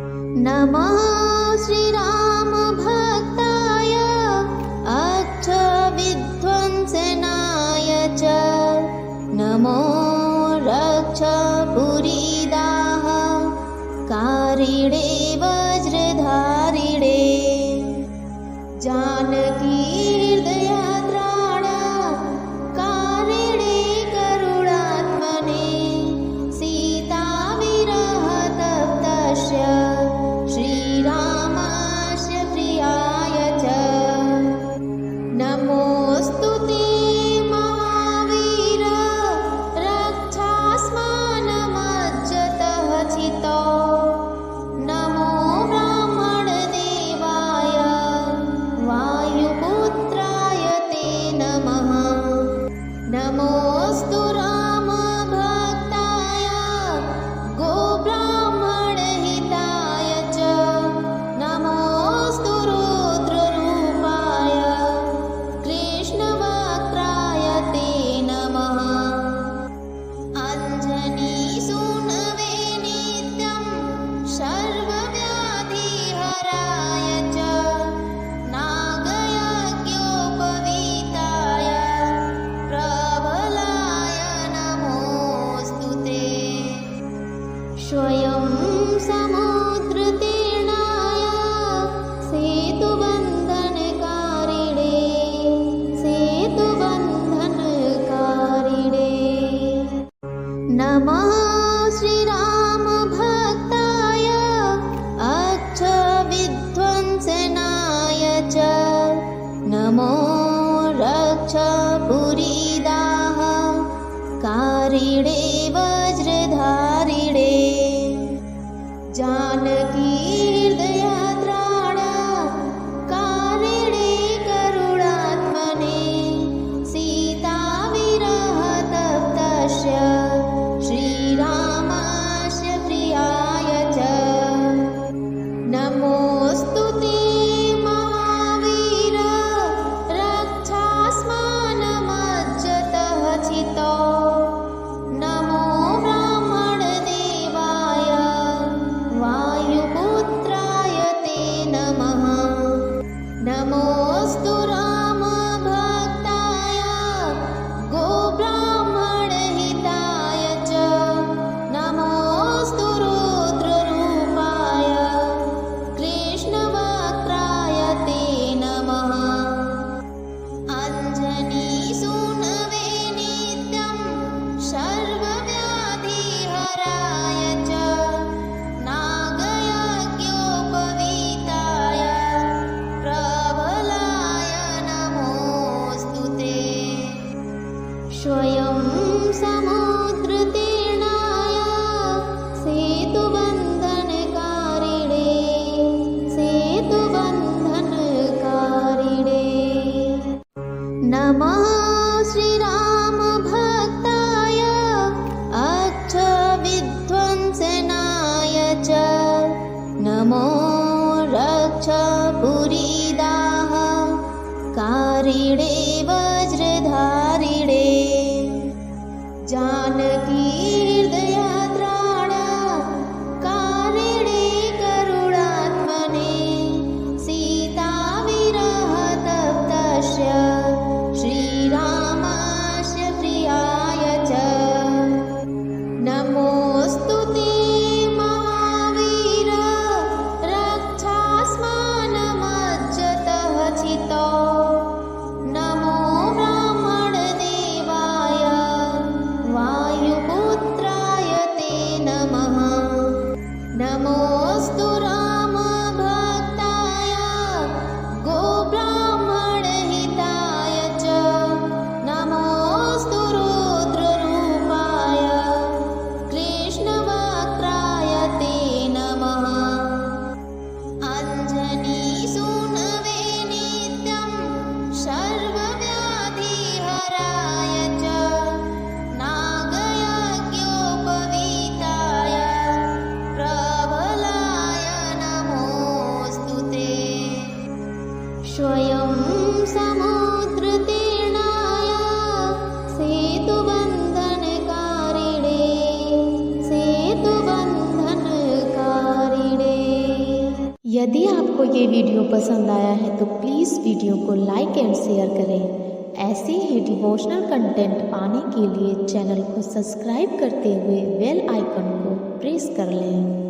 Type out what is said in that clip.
नमः श्रीरामभक्ताय अक्षविध्वंसनाय च नमो रक्षपुरीदाः कारिणे वज्रधारिणे जानकीर्दयात्राण कारिणे करुणात्मने सीताविरहतप्तस्य श्रीरामस्य प्रियाय च नमोऽस्तु ते महावीर रक्षास्मानमज्जतः चितो नमो ब्राह्मणदेवाय वायुपुत्राय ते नमः नमोऽस्तु रामभक्ताय गोब्राह्मणहिताय च नमोऽस्तु रुद्ररूपाय कृष्णवक्त्राय ते नमः अञ्जनीसूनवे नित्यं सर्वव्याधिहराय च नागयज्ञोपवीताय प्रबलाय नमोऽस्तु ते स्वयं समुद्रतीर्णाय सेतुबन्धनकारिणे नमः श्रीरामभक्ताय अक्षविध्वंसनाय च नमो रक्षपुरीदाः कारिणे वज्रधारिणे जानकीर्दयात्राण कारिणे करुणात्मने सीताविरहतप्तस्य श्रीरामस्य प्रियाय च नमोऽस्तु ते महावीर रक्षास्मानमज्जतः चितो नमो ब्राह्मणदेवाय वायुपुत्राय ते नमः नमोऽस्तु रामभक्ताय गोब्राह्मणहिताय च नमोऽस्तु रुद्ररूपाय कृष्णवक्त्राय ते नमः अञ्जनीसूनवे नित्यं सर्वव्याधिहराय च नागयज्ञोपवीताय प्रबलाय नमोऽस्तु ते स्वयं समुद्रतीर्णाय सेतुबन्धनकारिणे नमः श्रीरामभक्ताय अक्षविध्वंसनाय च नमो रक्षपुरीदाः कारिणे वज्रधारिणे जानकीर्दयात्राण कारिणे करुणात्मने सीताविरहतप्तस्य श्रीरामस्य प्रियाय च नमोऽस्तु ते महावीर रक्षास्मानमज्जतः चितो नमो ब्राह्मणदेवाय वायुपुत्राय ते नमः नमोऽस्तु रामभक्ताय गोब्राह्मणहिताय च नमोऽस्तु रुद्ररूपाय कृष्णवक्त्राय ते नमः अञ्जनीसूनवे नित्यं सर्वव्याधिहराय च नागयज्ञोपवीताय प्रबलाय यदि आपको ये वीडियो पसंद आया है तो प्लीज़ वीडियो को लाइक एंड शेयर करें। ऐसे ही डिवोशनल कंटेंट पाने के लिए चैनल को सब्सक्राइब करते हुए बेल आइकन को प्रेस कर लें।